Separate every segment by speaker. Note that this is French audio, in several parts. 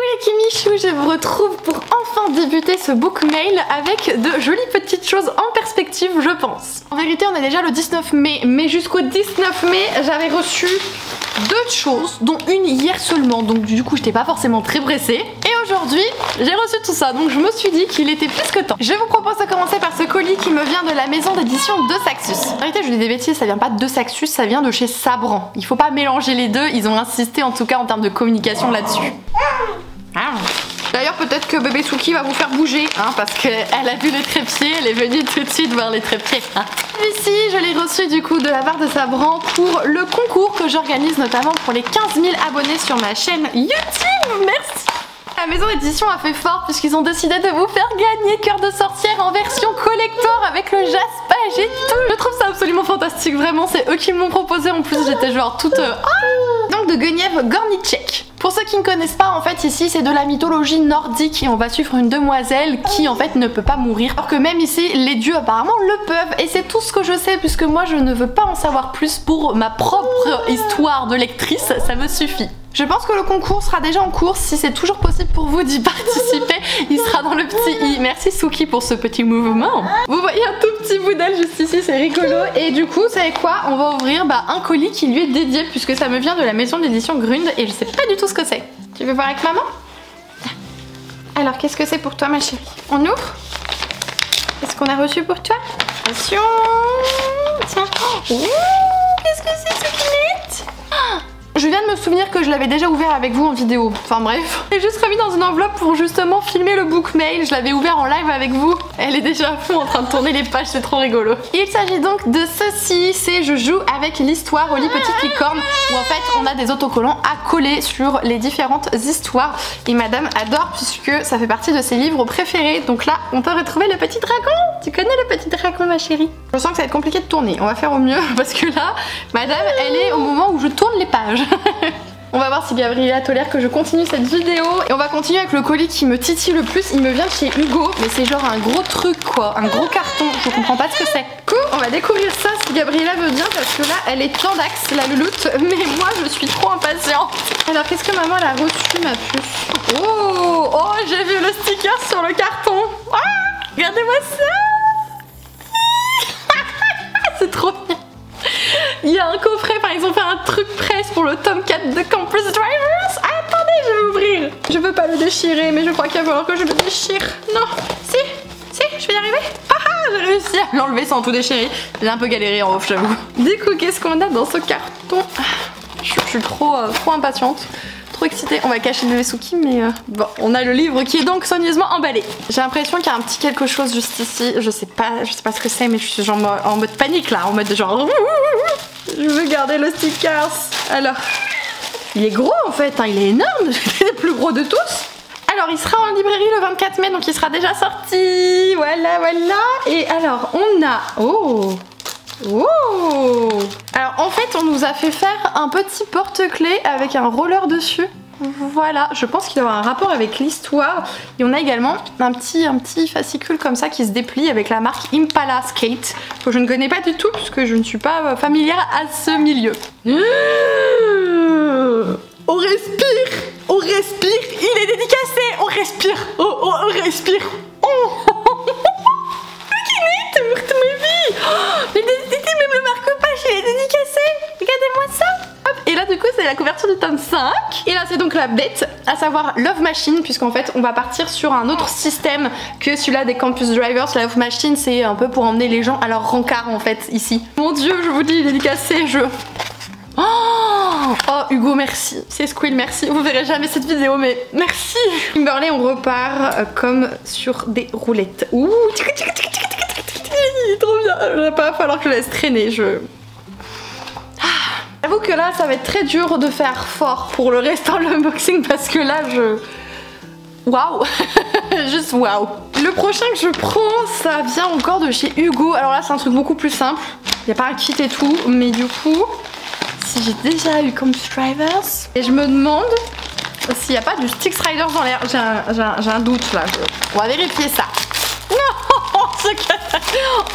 Speaker 1: les Kimichou, je vous retrouve pour enfin débuter ce book mail avec de jolies petites choses en perspective, je pense. En vérité, on est déjà le 19 mai, mais jusqu'au 19 mai, j'avais reçu 2 choses, dont une hier seulement, donc du coup j'étais pas forcément très pressée. Et aujourd'hui, j'ai reçu tout ça, donc je me suis dit qu'il était plus que temps. Je vous propose de commencer par ce colis qui me vient de la maison d'édition de Saxus. En vérité, je dis des bêtises, ça vient pas de Saxus, ça vient de chez Sabran. Il faut pas mélanger les deux, ils ont insisté en tout cas en termes de communication là-dessus. D'ailleurs, peut-être que bébé Suki va vous faire bouger, hein, parce qu'elle a vu les trépieds, elle est venue tout de suite voir les trépieds. Hein. Ici, je l'ai reçu du coup de la part de Sabran pour le concours que j'organise notamment pour les 15 000 abonnés sur ma chaîne YouTube. Merci. La maison d'édition a fait fort puisqu'ils ont décidé de vous faire gagner Cœur de sorcière en version collector avec le jaspage et tout. Je trouve ça absolument fantastique, vraiment, c'est eux qui me l'ont proposé. En plus, j'étais genre toute... Donc de Guenièvre Gornicek. Pour ceux qui ne connaissent pas, en fait ici c'est de la mythologie nordique et on va suivre une demoiselle qui en fait ne peut pas mourir. Alors que même ici les dieux apparemment le peuvent et c'est tout ce que je sais puisque moi je ne veux pas en savoir plus pour ma propre histoire de lectrice, ça me suffit. Je pense que le concours sera déjà en cours, si c'est toujours possible pour vous d'y participer, il sera dans le petit i. Merci Suki pour ce petit mouvement. Vous voyez un tout petit bout d'elle juste ici, c'est rigolo. Et du coup, vous savez quoi, on va ouvrir un colis qui lui est dédié puisque ça me vient de la maison d'édition Grund et je sais pas du tout ce que c'est. Tu veux voir avec maman? Alors, qu'est-ce que c'est pour toi ma chérie? On ouvre? Qu'est-ce qu'on a reçu pour toi? Attention. Tiens. Ouh, qu'est-ce que c'est ce pinette? Je viens de me souvenir que je l'avais déjà ouvert avec vous en vidéo, enfin bref. J'ai juste remis dans une enveloppe pour justement filmer le book mail, je l'avais ouvert en live avec vous. Elle est déjà à fond en train de tourner les pages, c'est trop rigolo. Il s'agit donc de ceci, c'est Je joue avec l'histoire Oli Petite Licorne, où en fait on a des autocollants à coller sur les différentes histoires. Et madame adore puisque ça fait partie de ses livres préférés, donc là on peut retrouver le petit dragon. Tu connais le petit dragon ma chérie? Je sens que ça va être compliqué de tourner, on va faire au mieux parce que là, madame elle est au moment où je tourne les pages. On va voir si Gabriella tolère que je continue cette vidéo. Et on va continuer avec le colis qui me titille le plus. Il me vient de chez Hugo, mais c'est genre un gros truc quoi, un gros carton. Je comprends pas ce que c'est. Cool, on va découvrir ça si Gabriella veut bien parce que là elle est en d'axe la louloute. Mais moi je suis trop impatiente. Alors qu'est-ce que maman elle a reçu ma puce? Oh, oh j'ai vu le sticker sur le carton. Ah, regardez-moi ça. C'est trop bien. Il y a un coffret, enfin ils ont fait un truc presse pour le tome 4 de Campus Drivers. Ah, attendez, je vais ouvrir. Je veux pas le déchirer, mais je crois qu'il va falloir que je le déchire. Non, si, je vais y arriver. Ah, j'ai réussi à l'enlever sans tout déchirer. J'ai un peu galéré en off, j'avoue. Du coup, qu'est-ce qu'on a dans ce carton? Je suis trop impatiente. Trop excitée. On va cacher le Suki, mais bon, on a le livre qui est donc soigneusement emballé. J'ai l'impression qu'il y a un petit quelque chose juste ici. Je sais pas ce que c'est, mais je suis genre en mode panique là, en mode genre. Je veux garder le sticker. Alors, il est gros en fait, hein, il est énorme, c'est le plus gros de tous. Alors, il sera en librairie le 24 mai, donc il sera déjà sorti. Voilà, voilà. Et alors, on a. Oh! Alors en fait on nous a fait faire un petit porte-clés avec un roller dessus. Voilà, je pense qu'il doit avoir un rapport avec l'histoire. Et on a également un petit fascicule comme ça qui se déplie avec la marque Impala Skate, que je ne connais pas du tout puisque je ne suis pas familière à ce milieu. On respire, il est dédicacé, on respire, on respire. Mais même le marque-page il est dédicacé. Regardez-moi ça. Hop. Et là du coup c'est la couverture du tome 5. Et là c'est donc la bête, à savoir Love Machine, puisqu'en fait on va partir sur un autre système que celui-là des Campus Drivers. La Love Machine c'est un peu pour emmener les gens à leur rencard en fait ici. Mon dieu, je vous dis il est dédicacé, Oh Hugo merci, c'est Squill merci, vous verrez jamais cette vidéo mais merci. Kimberly on repart comme sur des roulettes. Ouh, il est trop bien, il va pas falloir que je laisse traîner, J'avoue que là ça va être très dur de faire fort pour le restant de l'unboxing parce que là waouh. Juste waouh. Le prochain que je prends ça vient encore de chez Hugo, alors là c'est un truc beaucoup plus simple, il n'y a pas un kit et tout, mais du coup si j'ai déjà eu Campus Drivers et je me demande s'il n'y a pas du Styx Riders dans l'air, j'ai un doute là, on va vérifier ça. Non,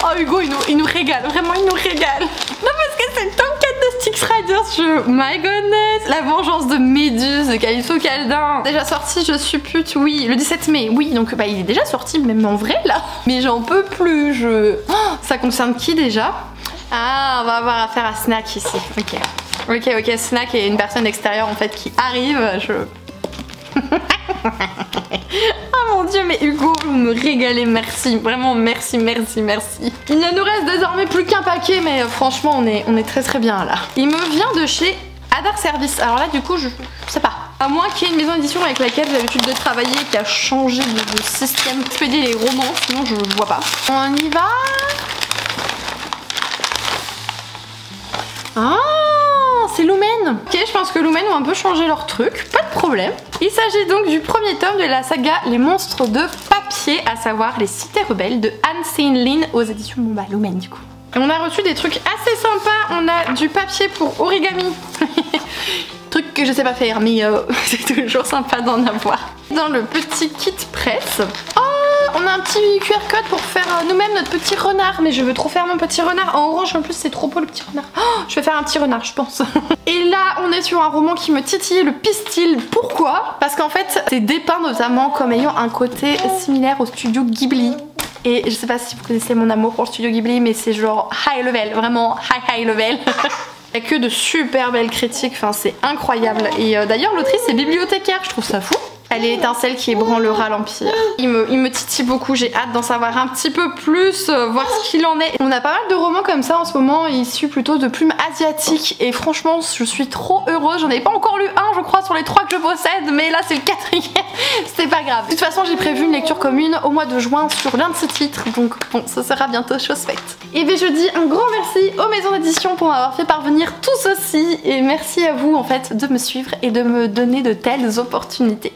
Speaker 1: oh Hugo il nous régale, vraiment il nous régale. Non parce que c'est le tome 4 de Styx Riders My goodness. La vengeance de Méduse de Calypso Caldin. Déjà sorti, je suis pute, oui. Le 17 mai, oui. Donc bah il est déjà sorti, même en vrai là. Mais j'en peux plus, oh, ça concerne qui déjà? Ah, on va avoir affaire à Snack ici. Ok. Ok, Snack est une personne extérieure en fait qui arrive. Oh mon dieu, mais Hugo, vous me régalez, merci, vraiment merci. Il ne nous reste désormais plus qu'un paquet, mais franchement on est très bien là. Il me vient de chez Adar Service, alors là du coup je sais pas. À moins qu'il y ait une maison d'édition avec laquelle j'ai l'habitude de travailler qui a changé de système, expédier les romans, sinon je vois pas. On y va. Ah, c'est Lumen. Ok, je pense que Lumen ont un peu changé leur truc, pas de problème. Il s'agit donc du premier tome de la saga Les monstres de papier, à savoir Les Cités rebelles de Anne Sein-Lin aux éditions Lumen du coup. Et on a reçu des trucs assez sympas, on a du papier pour origami. Truc que je sais pas faire, mais c'est toujours sympa d'en avoir. Dans le petit kit presse. Oh, on a un petit QR code pour faire nous-mêmes notre petit renard. Mais je veux trop faire mon petit renard. En orange en plus c'est trop beau le petit renard. Oh, je vais faire un petit renard je pense. Et là on est sur un roman qui me titille le pistil. Pourquoi? Parce qu'en fait c'est dépeint notamment comme ayant un côté similaire au studio Ghibli. Et je sais pas si vous connaissez mon amour pour le studio Ghibli, mais c'est genre high level, vraiment high level. Il n'y a que de super belles critiques, enfin c'est incroyable. Et d'ailleurs l'autrice est bibliothécaire, je trouve ça fou. Elle est l'étincelle qui ébranlera l'Empire. Il me titille beaucoup, j'ai hâte d'en savoir un petit peu plus, voir ce qu'il en est. On a pas mal de romans comme ça en ce moment, issus plutôt de plumes asiatiques. Et franchement, je suis trop heureuse. J'en ai pas encore lu un, je crois, sur les 3 que je possède, mais là c'est le 4e. C'est pas grave. De toute façon, j'ai prévu une lecture commune au mois de juin sur l'un de ces titres. Donc bon, ce sera bientôt chose faite. Et bien je dis un grand merci aux maisons d'édition pour m'avoir fait parvenir tout ceci. Et merci à vous en fait de me suivre et de me donner de telles opportunités.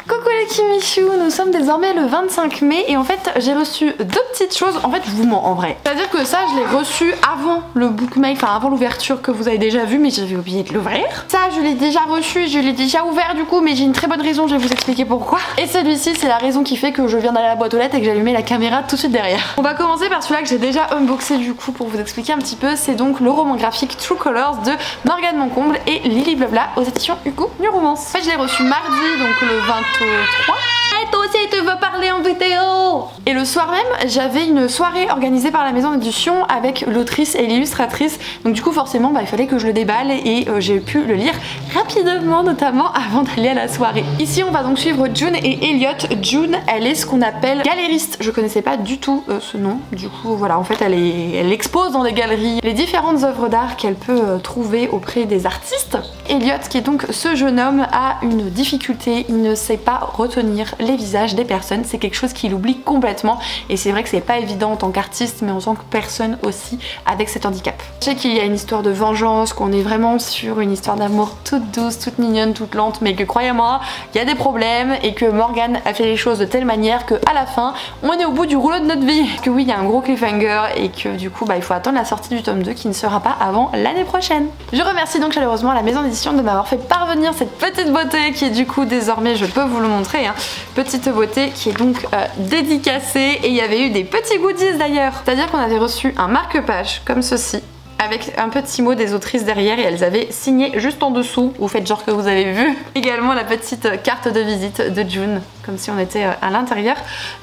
Speaker 1: Coucou les Kimichou, nous sommes désormais le 25 mai et en fait j'ai reçu 2 petites choses, en fait je vous mens en vrai. C'est-à-dire que ça je l'ai reçu avant le book mail, enfin avant l'ouverture que vous avez déjà vu mais j'avais oublié de l'ouvrir. Ça je l'ai déjà reçu, je l'ai déjà ouvert du coup mais j'ai une très bonne raison, je vais vous expliquer pourquoi. Et celui-ci c'est la raison qui fait que je viens d'aller à la boîte aux lettres et que j'ai allumé la caméra tout de suite derrière. On va commencer par celui-là que j'ai déjà unboxé du coup pour vous expliquer un petit peu. C'est donc le roman graphique True Colors de Morgane Moncomble et Lily Blabla aux éditions Hugo New Romance. En fait je l'ai reçu mardi, donc le 23. Et toi aussi tu veux parler en vidéo. Et le soir même j'avais une soirée organisée par la maison d'édition avec l'autrice et l'illustratrice. Donc du coup forcément il fallait que je le déballe et j'ai pu le lire rapidement, notamment avant d'aller à la soirée. Ici on va donc suivre June et Elliot. June elle est ce qu'on appelle galériste. Je connaissais pas du tout ce nom. Du coup voilà, en fait elle expose dans des galeries les différentes œuvres d'art qu'elle peut trouver auprès des artistes. Elliot qui est donc ce jeune homme a une difficulté, il ne sait pas retenir les visages des personnes, c'est quelque chose qu'il oublie complètement et c'est vrai que c'est pas évident en tant qu'artiste mais en tant que personne aussi avec cet handicap. Je sais qu'il y a une histoire de vengeance, qu'on est vraiment sur une histoire d'amour toute douce, toute mignonne, toute lente, mais que croyez-moi il y a des problèmes et que Morgane a fait les choses de telle manière que à la fin on est au bout du rouleau de notre vie. Que oui il y a un gros cliffhanger et que du coup il faut attendre la sortie du tome 2 qui ne sera pas avant l'année prochaine. Je remercie donc chaleureusement la maison d'édition de m'avoir fait parvenir cette petite beauté qui est du coup désormais, je peux vous le montrer, hein, petite beauté qui est donc dédicacée et il y avait eu des petits goodies d'ailleurs. C'est-à-dire qu'on avait reçu un marque-page comme ceci avec un petit mot des autrices derrière et elles avaient signé juste en dessous, vous faites genre que vous avez vu. Également la petite carte de visite de June, comme si on était à l'intérieur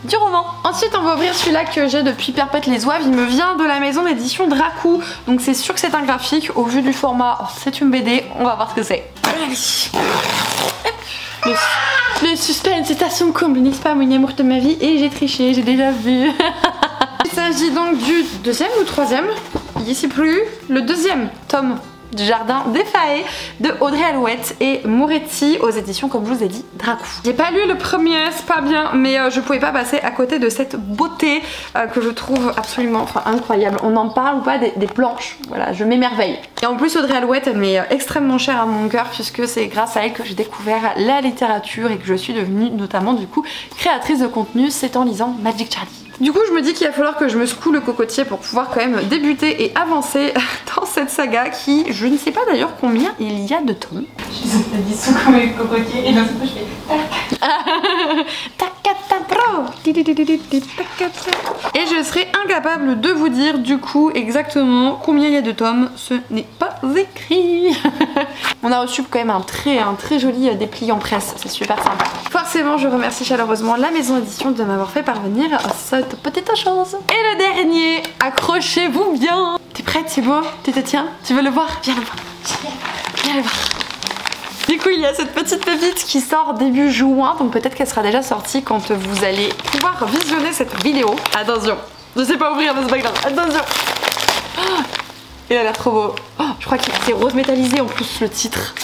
Speaker 1: du roman. Ensuite on va ouvrir celui-là que j'ai depuis Perpète les Oives, il me vient de la maison d'édition Dracou, donc c'est sûr que c'est un graphique, au vu du format c'est une BD, on va voir ce que c'est. Le suspense est à son comble, n'est-ce pas mon amour de ma vie? Et j'ai triché, j'ai déjà vu. Il s'agit donc du 2e ou 3e, je sais plus, le 2e tome du Jardin des Faées de Audrey Alouette et Moretti aux éditions, comme je vous ai dit, Dracou. J'ai pas lu le premier, c'est pas bien, mais je pouvais pas passer à côté de cette beauté que je trouve absolument incroyable. On en parle ou pas des planches, voilà, je m'émerveille. Et en plus Audrey Alouette elle m'est extrêmement chère à mon cœur puisque c'est grâce à elle que j'ai découvert la littérature et que je suis devenue notamment du coup créatrice de contenu, c'est en lisant Magic Charlie. Du coup je me dis qu'il va falloir que je me secoue le cocotier pour pouvoir quand même débuter et avancer dans cette saga qui, je ne sais pas d'ailleurs combien il y a de tomes.
Speaker 2: Je suis dit secouer le cocotier et d'un coup je fais tac.
Speaker 1: Tac tac Et je serai incapable de vous dire du coup exactement combien il y a de tomes, ce n'est pas écrit. On a reçu quand même un très joli dépliant presse, c'est super sympa. Forcément je remercie chaleureusement la maison d'édition de m'avoir fait parvenir cette petite chose. Et le dernier, accrochez-vous bien. T'es prête, c'est beau? Tu te tiens? Tu veux le voir? Viens le voir. Viens le voir. Du coup il y a cette petite pépite qui sort début juin, donc peut-être qu'elle sera déjà sortie quand vous allez pouvoir visionner cette vidéo. Attention, je sais pas ouvrir mais c'est pas grave, attention. Oh, il a l'air trop beau. Oh, je crois que c'est rose métallisé en plus le titre.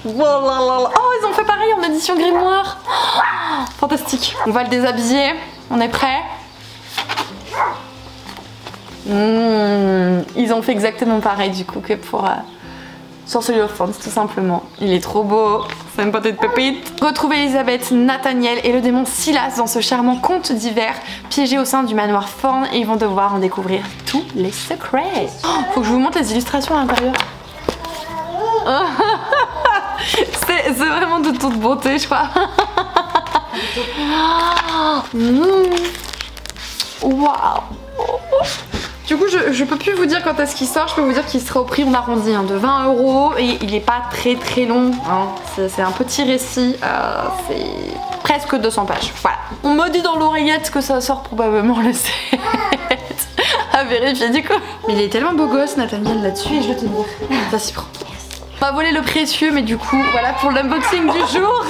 Speaker 1: Oh, ils ont fait pareil en édition grimoire. Oh, fantastique. On va le déshabiller, on est prêt? Ils ont fait exactement pareil du coup que pour Sorcery of Thorns tout simplement. Il est trop beau, c'est une petite pépite. Retrouvez Elisabeth, Nathaniel et le démon Silas dans ce charmant conte d'hiver piégé au sein du manoir Thorn et ils vont devoir en découvrir tous les secrets. Oh, faut que je vous montre les illustrations à l'intérieur. C'est vraiment de toute beauté je crois. Waouh. Du coup je peux plus vous dire quand est-ce qu'il sort, je peux vous dire qu'il sera au prix on arrondit de 20 € et il est pas très long, hein. C'est un petit récit, c'est presque 200 pages, voilà. On me dit dans l'oreillette que ça sort probablement le 7 à vérifier du coup. Mais il est tellement beau gosse Nathaniel là-dessus et je dois te dire, vas-y prends. On va voler le précieux mais du coup voilà pour l'unboxing du jour.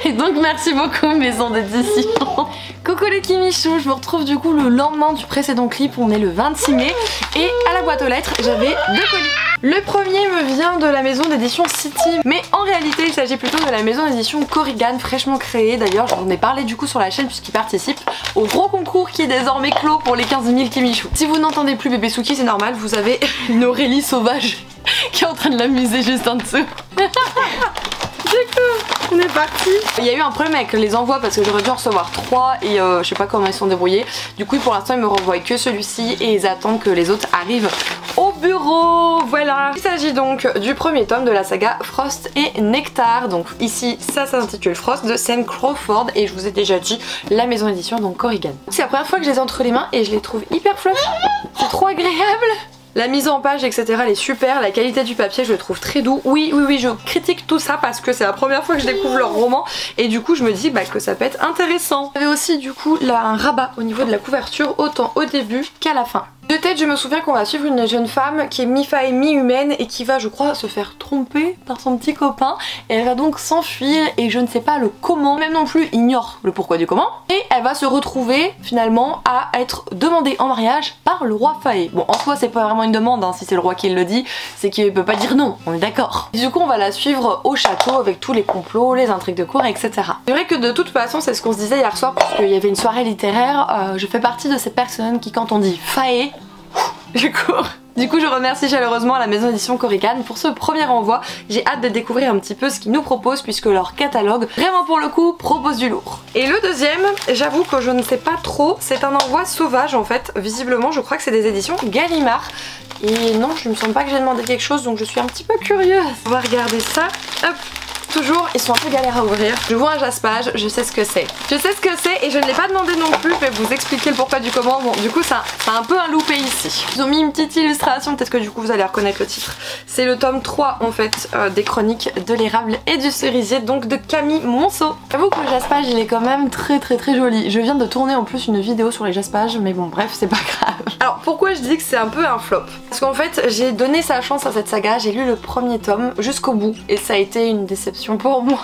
Speaker 1: Et donc merci beaucoup maison d'édition. Coucou les Kimichou, je me retrouve du coup le lendemain du précédent clip, on est le 26 mai et à la boîte aux lettres j'avais 2 colis. Le premier me vient de la maison d'édition City, mais en réalité il s'agit plutôt de la maison d'édition Korrigan, fraîchement créée. D'ailleurs j'en ai parlé du coup sur la chaîne puisqu'il participe au gros concours qui est désormais clos pour les 15 000 Kimichou. Si vous n'entendez plus bébé Suki c'est normal, vous avez une Aurélie sauvage qui est en train de l'amuser juste en dessous. Du coup, on est parti. Il y a eu un problème avec les envois parce que j'aurais dû en recevoir 3 et je sais pas comment ils sont débrouillés. Du coup pour l'instant ils me renvoient que celui-ci et ils attendent que les autres arrivent au bureau. Voilà. Il s'agit donc du premier tome de la saga Frost et Nectar. Donc ici ça s'intitule Frost de Sam Crawford et je vous ai déjà dit la maison d'édition donc Korrigan. C'est la première fois que je les ai entre les mains et je les trouve hyper fluffy. C'est trop agréable. La mise en page etc elle est super, la qualité du papier je le trouve très doux. Oui je critique tout ça parce que c'est la première fois que je découvre leur roman et du coup je me dis que ça peut être intéressant. Il y avait aussi du coup là un rabat au niveau de la couverture autant au début qu'à la fin. De tête je me souviens qu'on va suivre une jeune femme qui est mi-faille mi-humaine et qui va je crois se faire tromper par son petit copain et elle va donc s'enfuir et je ne sais pas le comment, même non plus ignore le pourquoi du comment et elle va se retrouver finalement à être demandée en mariage par le roi Fae. Bon en soi c'est pas vraiment une demande hein, si c'est le roi qui le dit, c'est qu'il peut pas dire non, on est d'accord. Du coup on va la suivre au château avec tous les complots, les intrigues de cour etc. C'est vrai que de toute façon c'est ce qu'on se disait hier soir parce qu'il y avait une soirée littéraire, je fais partie de ces personnes qui quand on dit Fae je cours. Du coup je remercie chaleureusement la maison d'édition Korrigan pour ce premier envoi. J'ai hâte de découvrir un petit peu ce qu'ils nous proposent puisque leur catalogue vraiment pour le coup propose du lourd. Et le deuxième, j'avoue que je ne sais pas trop, c'est un envoi sauvage en fait. Visiblement je crois que c'est des éditions Gallimard. Et non je me sens pas que j'ai demandé quelque chose donc je suis un petit peu curieuse. On va regarder ça. Hop. Toujours, ils sont un peu galères à ouvrir. Je vois un jaspage, je sais ce que c'est. Je sais ce que c'est et je ne l'ai pas demandé non plus. Je vais vous expliquer le pourquoi du comment. Bon, du coup, ça a un peu un loupé ici. Ils ont mis une petite illustration, peut-être que du coup vous allez reconnaître le titre. C'est le tome 3 en fait des chroniques de l'érable et du cerisier, donc de Camille Monceau. J'avoue que le jaspage il est quand même très joli. Je viens de tourner en plus une vidéo sur les jaspages, mais bon, bref, c'est pas grave. Alors pourquoi je dis que c'est un peu un flop? Parce qu'en fait, j'ai donné sa chance à cette saga, j'ai lu le premier tome jusqu'au bout et ça a été une déception pour moi.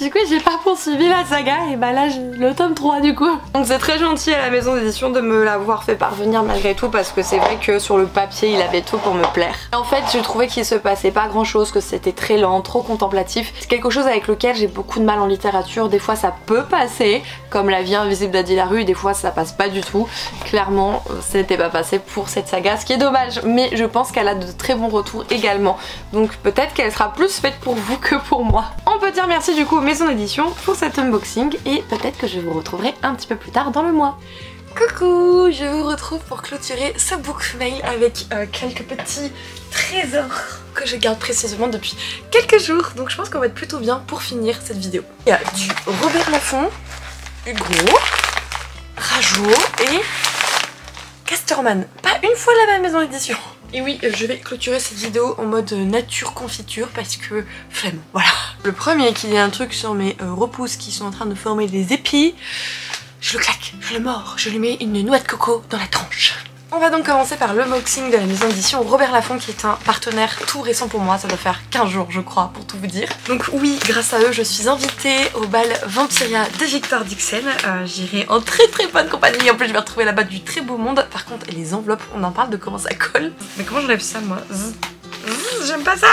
Speaker 1: Du coup j'ai pas poursuivi la saga et bah là j'ai le tome 3 du coup. Donc c'est très gentil à la maison d'édition de me l'avoir fait parvenir malgré tout parce que c'est vrai que sur le papier il avait tout pour me plaire. En fait je trouvais qu'il se passait pas grand chose, que c'était très lent, trop contemplatif. C'est quelque chose avec lequel j'ai beaucoup de mal en littérature. Des fois ça peut passer comme La vie invisible d'Adi Larue, des fois ça passe pas du tout. Clairement ça n'était pas passé pour cette saga, ce qui est dommage, mais je pense qu'elle a de très bons retours également. Donc peut-être qu'elle sera plus faite pour vous que pour moi. On peut dire merci du coup aux maisons d'édition pour cet unboxing et peut-être que je vous retrouverai un petit peu plus tard dans le mois. Coucou, je vous retrouve pour clôturer ce book mail avec quelques petits trésors que je garde précieusement depuis quelques jours. Donc je pense qu'on va être plutôt bien pour finir cette vidéo. Il y a du Robert Laffont, Hugo, Rajo et Casterman. Pas une fois la même maison d'édition. Et oui, je vais clôturer cette vidéo en mode nature confiture parce que flemme, voilà. Le premier qui dit un truc sur mes repousses qui sont en train de former des épis, je le claque, je le mords, je lui mets une noix de coco dans la tronche. On va donc commencer par l'unboxing de la maison d'édition Robert Laffont qui est un partenaire tout récent pour moi, ça doit faire 15 jours je crois pour tout vous dire. Donc oui, grâce à eux je suis invitée au bal Vampiria de Victor Dixon. J'irai en très bonne compagnie, en plus je vais retrouver là-bas du très beau monde. Par contre les enveloppes, on en parle de comment ça colle. Mais comment j'enlève ça moi? J'aime pas ça.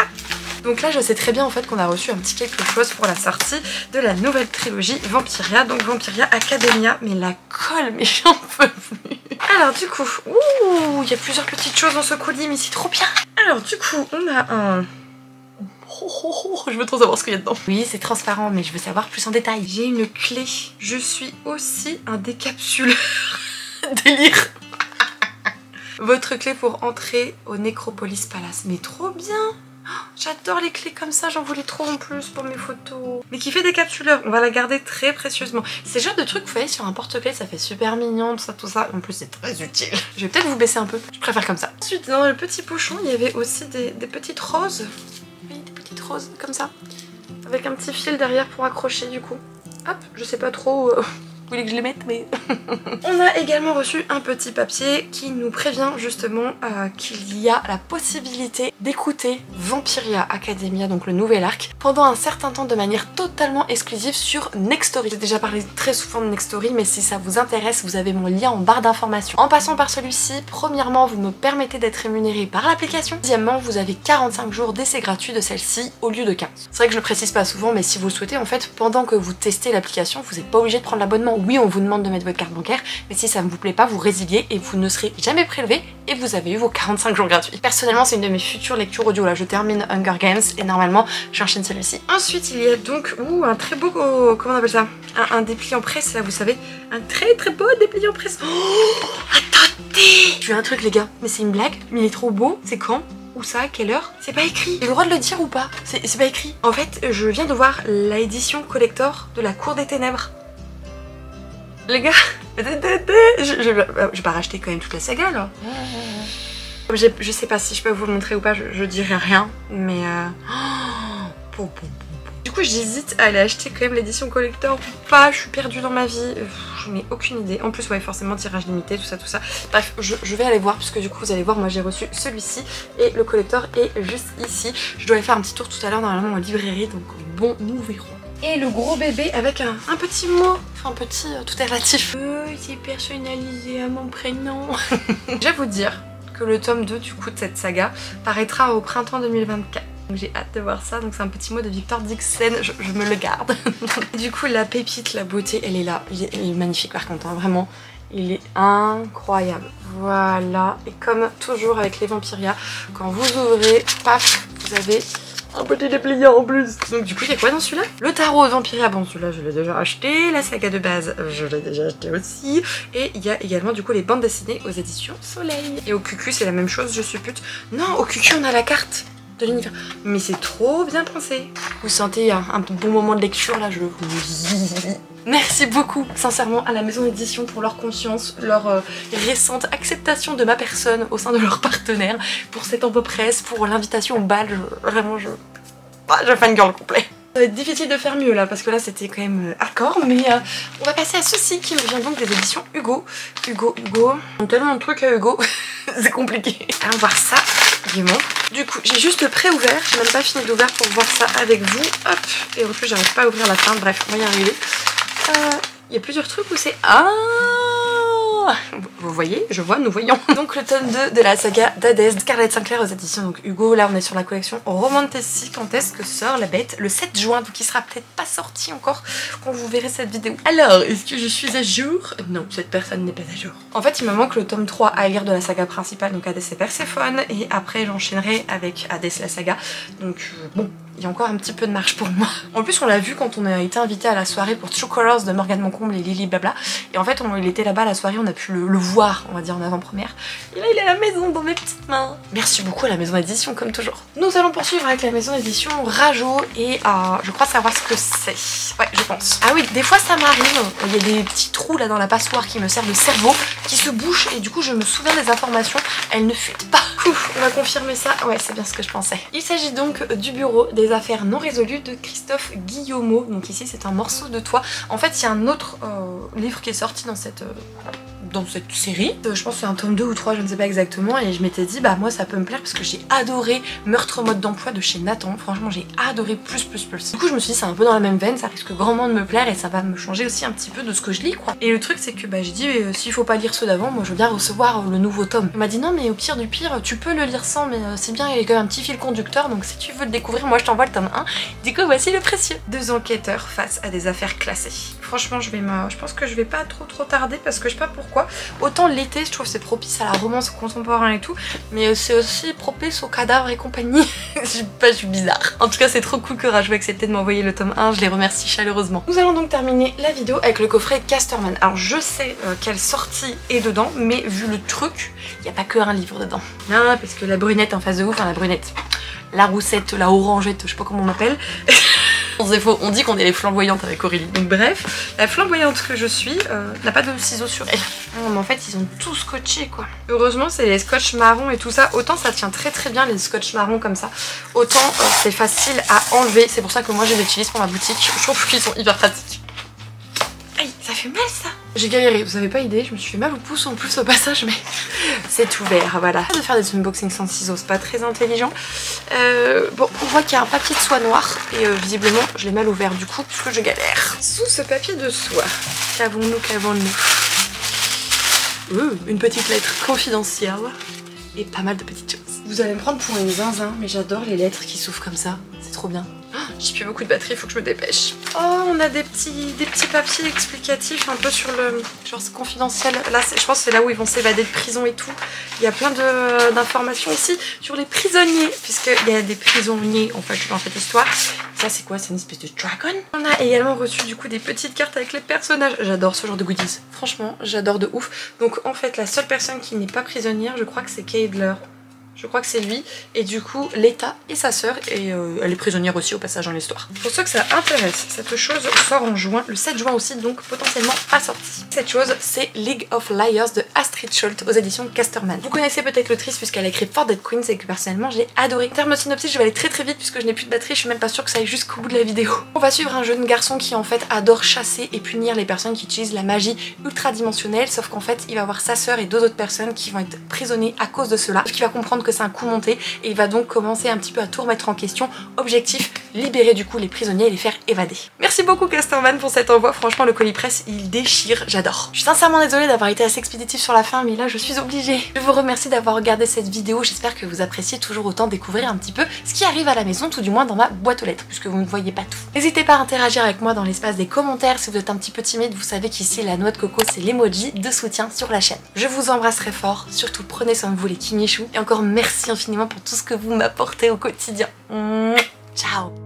Speaker 1: Donc là je sais très bien en fait qu'on a reçu un petit quelque chose pour la sortie de la nouvelle trilogie Vampiria, donc Vampiria Academia, mais la colle, mais j'en peux plus. Alors du coup, ouh, il y a plusieurs petites choses dans ce colis, mais c'est trop bien. Alors du coup, on a un... je veux trop savoir ce qu'il y a dedans. Oui, c'est transparent, mais je veux savoir plus en détail. J'ai une clé. Je suis aussi un décapsuleur. Délire. Votre clé pour entrer au Necropolis Palace. Mais trop bien. J'adore les clés comme ça, j'en voulais trop en plus pour mes photos. Mais qui fait des capsuleurs, on va la garder très précieusement. C'est le genre de truc que vous voyez sur un porte-clés, ça fait super mignon, tout ça. En plus c'est très utile. Je vais peut-être vous baisser un peu, je préfère comme ça. Ensuite dans le petit pochon, il y avait aussi des petites roses. Oui, des petites roses comme ça. Avec un petit fil derrière pour accrocher du coup. Hop, je sais pas trop... Vous voulez que je les mette, mais... On a également reçu un petit papier qui nous prévient justement qu'il y a la possibilité d'écouter Vampiria Academia, donc le nouvel arc, pendant un certain temps de manière totalement exclusive sur Nextory. J'ai déjà parlé très souvent de Nextory, mais si ça vous intéresse, vous avez mon lien en barre d'informations. En passant par celui-ci, premièrement, vous me permettez d'être rémunéré par l'application. Deuxièmement, vous avez 45 jours d'essai gratuit de celle-ci au lieu de 15. C'est vrai que je le précise pas souvent, mais si vous le souhaitez, en fait, pendant que vous testez l'application, vous n'êtes pas obligé de prendre l'abonnement. Oui, on vous demande de mettre votre carte bancaire, mais si ça ne vous plaît pas, vous résiliez et vous ne serez jamais prélevé et vous avez eu vos 45 jours gratuits. Personnellement, c'est une de mes futures lectures audio. Là, je termine Hunger Games et normalement, j'enchaîne celui-ci. Ensuite, il y a donc un très beau, comment on appelle ça, un dépliant presse, là, vous savez, un très beau dépliant presse. Oh, attendez, j'ai un truc les gars, mais c'est une blague, mais il est trop beau. C'est quand? Où ça? Quelle heure? C'est pas écrit. J'ai le droit de le dire ou pas? C'est pas écrit. En fait, je viens de voir la édition collector de la Cour des Ténèbres. Les gars, je vais pas racheter quand même toute la saga là. Je sais pas si je peux vous le montrer ou pas, je dirai rien, mais du coup j'hésite à aller acheter quand même l'édition collector ou pas, je suis perdue dans ma vie, je n'ai aucune idée. En plus ouais, forcément tirage limité, tout ça. Bref, je vais aller voir, puisque du coup vous allez voir, moi j'ai reçu celui-ci et le collector est juste ici. Je dois aller faire un petit tour tout à l'heure normalement en librairie, donc bon, nous verrons. Et le gros bébé avec un petit mot, enfin petit, tout est relatif. C'est personnalisé à mon prénom. Je vais vous dire que le tome 2 du coup de cette saga paraîtra au printemps 2024. Donc j'ai hâte de voir ça, donc c'est un petit mot de Victor Dixon, je me le garde. Du coup la pépite, la beauté, elle est là, il est magnifique par contre, hein, vraiment. Il est incroyable. Voilà, et comme toujours avec les Vampiria, quand vous ouvrez, paf, vous avez un petit dépliant en plus. Donc du coup il y a quoi dans celui-là? Le tarot de Vampiria, bon celui-là je l'ai déjà acheté, la saga de base je l'ai déjà acheté aussi, et il y a également du coup les bandes dessinées aux éditions Soleil. Et au QQ c'est la même chose, je suis pute. Non, au QQ on a la carte de l'univers, mais c'est trop bien pensé. Vous sentez un bon moment de lecture là, je vous dis. Merci beaucoup sincèrement à la maison d'édition pour leur confiance, leur récente acceptation de ma personne au sein de leur partenaire, pour cette envoi presse, pour l'invitation au bal, vraiment je fangirl complet. Ça va être difficile de faire mieux là, parce que là c'était quand même hardcore, mais on va passer à ceci qui me vient donc des éditions Hugo. Hugo, on a tellement de trucs à Hugo, c'est compliqué. Allons voir ça, vraiment. Du coup j'ai juste le pré-ouvert, j'ai même pas fini d'ouvrir pour voir ça avec vous, hop, et en plus j'arrive pas à ouvrir la fin, bref on va y arriver. Il y a plusieurs trucs où c'est... Ah, vous voyez, je vois, nous voyons. Donc le tome 2 de la saga d'Hadès, Scarlett Sinclair aux éditions donc Hugo. Là on est sur la collection Romantasy. Quand est-ce que sort la bête? Le 7 juin, donc il sera peut-être pas sorti encore quand vous verrez cette vidéo. Alors, est-ce que je suis à jour? Non, cette personne n'est pas à jour. En fait il me manque le tome 3 à lire de la saga principale, donc Hadès et Perséphone, et après j'enchaînerai avec Hadès la saga. Donc bon, il y a encore un petit peu de marge pour moi. En plus on l'a vu quand on a été invité à la soirée pour True Colors de Morgane Moncomble et Lily blabla. Et en fait il était là-bas à la soirée, on a pu le voir, on va dire en avant-première. Et là il est à la maison dans mes petites mains. Merci beaucoup à la maison d'édition comme toujours. Nous allons poursuivre avec la maison d'édition Rajo et je crois savoir ce que c'est. Ouais je pense. Ah oui, des fois ça m'arrive, il y a des petits trous là dans la passoire qui me servent de cerveau, qui se bouchent et du coup je me souviens des informations, elles ne fuitent pas. Ouf, on va confirmer ça, ouais c'est bien ce que je pensais. Il s'agit donc du bureau des affaires non résolues de Christophe Guillemot. Donc ici c'est un morceau de toit. En fait il y a un autre livre qui est sorti dans cette série. Je pense que c'est un tome 2 ou 3, je ne sais pas exactement, et je m'étais dit bah moi ça peut me plaire parce que j'ai adoré Meurtre mode d'emploi de chez Nathan. Franchement j'ai adoré plus. Du coup je me suis dit c'est un peu dans la même veine, ça risque grandement de me plaire et ça va me changer aussi un petit peu de ce que je lis quoi. Et le truc c'est que bah j'ai dit s'il faut pas lire ceux d'avant, moi je veux bien recevoir le nouveau tome. Il m'a dit non mais au pire du pire tu peux le lire sans, mais c'est bien, il est quand même un petit fil conducteur, donc si tu veux le découvrir moi je t'envoie le tome 1. Du coup voici le précieux. 2 enquêteurs face à des affaires classées. Franchement je pense que je vais pas trop tarder parce que je sais pas pourquoi. Autant l'été je trouve c'est propice à la romance contemporain et tout, mais c'est aussi propice aux cadavres et compagnie. Je suis bizarre. En tout cas c'est trop cool que Rajo ait accepté de m'envoyer le tome 1, je les remercie chaleureusement. Nous allons donc terminer la vidéo avec le coffret Casterman. Alors je sais quelle sortie est dedans, mais vu le truc, il n'y a pas que un livre dedans. Non, parce que la brunette en face de vous, enfin la brunette, la roussette, la orangette, je sais pas comment on m'appelle. C'est faux, on dit qu'on est les flamboyantes avec Aurélie. Donc bref, la flamboyante que je suis n'a pas de ciseaux sur elle. Non mais en fait ils ont tout scotché quoi. Heureusement c'est les scotch marron et tout ça. Autant ça tient très bien les scotch marron comme ça, autant c'est facile à enlever. C'est pour ça que moi je les utilise pour ma boutique. Je trouve qu'ils sont hyper pratiques. Aïe, ça fait mal ça. J'ai galéré, vous avez pas idée, je me suis fait mal au pouce en plus au passage, mais c'est ouvert, voilà. De faire des unboxings sans ciseaux, c'est pas très intelligent. Bon, on voit qu'il y a un papier de soie noir, et visiblement, je l'ai mal ouvert du coup, puisque je galère. Sous ce papier de soie, qu'avons-nous une petite lettre confidentielle, et pas mal de petites choses. Vous allez me prendre pour une zinzin, mais j'adore les lettres qui s'ouvrent comme ça, c'est trop bien. J'ai plus beaucoup de batterie, faut que je me dépêche. Oh, on a des petits papiers explicatifs un peu sur le... genre c'est confidentiel. Là, je pense que c'est là où ils vont s'évader de prison et tout. Il y a plein d'informations ici sur les prisonniers, puisqu'il y a des prisonniers en fait dans cette histoire. Ça c'est quoi? C'est une espèce de dragon. On a également reçu du coup des petites cartes avec les personnages. J'adore ce genre de goodies. Franchement, j'adore de ouf. Donc en fait, la seule personne qui n'est pas prisonnière, je crois que c'est Candler. Je crois que c'est lui, et du coup Leta et sa sœur, et elle est prisonnière aussi au passage dans l'histoire. Pour ceux que ça intéresse, cette chose sort en juin, le 7 juin aussi, donc potentiellement pas sorti. Cette chose c'est League of Liars de Astrid Scholt aux éditions Casterman. Vous connaissez peut-être l'autrice puisqu'elle a écrit For Dead Queens et que personnellement j'ai adoré. En termes de synopsis, je vais aller très vite puisque je n'ai plus de batterie, je suis même pas sûre que ça aille jusqu'au bout de la vidéo. On va suivre un jeune garçon qui en fait adore chasser et punir les personnes qui utilisent la magie ultradimensionnelle, sauf qu'en fait il va avoir sa sœur et 2 autres personnes qui vont être prisonniers à cause de cela. Sauf qu'il va comprendre que c'est un coup monté et il va donc commencer un petit peu à tout remettre en question. Objectif, libérer du coup les prisonniers et les faire évader. Merci beaucoup Casterman pour cet envoi, franchement le colis presse il déchire, j'adore. Je suis sincèrement désolée d'avoir été assez expéditive sur la fin, mais là je suis obligée. Je vous remercie d'avoir regardé cette vidéo, j'espère que vous appréciez toujours autant découvrir un petit peu ce qui arrive à la maison, tout du moins dans ma boîte aux lettres, puisque vous ne voyez pas tout. N'hésitez pas à interagir avec moi dans l'espace des commentaires, si vous êtes un petit peu timide, vous savez qu'ici la noix de coco c'est l'emoji de soutien sur la chaîne. Je vous embrasserai fort, surtout prenez soin de vous les kimichous, et encore merci infiniment pour tout ce que vous m'apportez au quotidien. Ciao.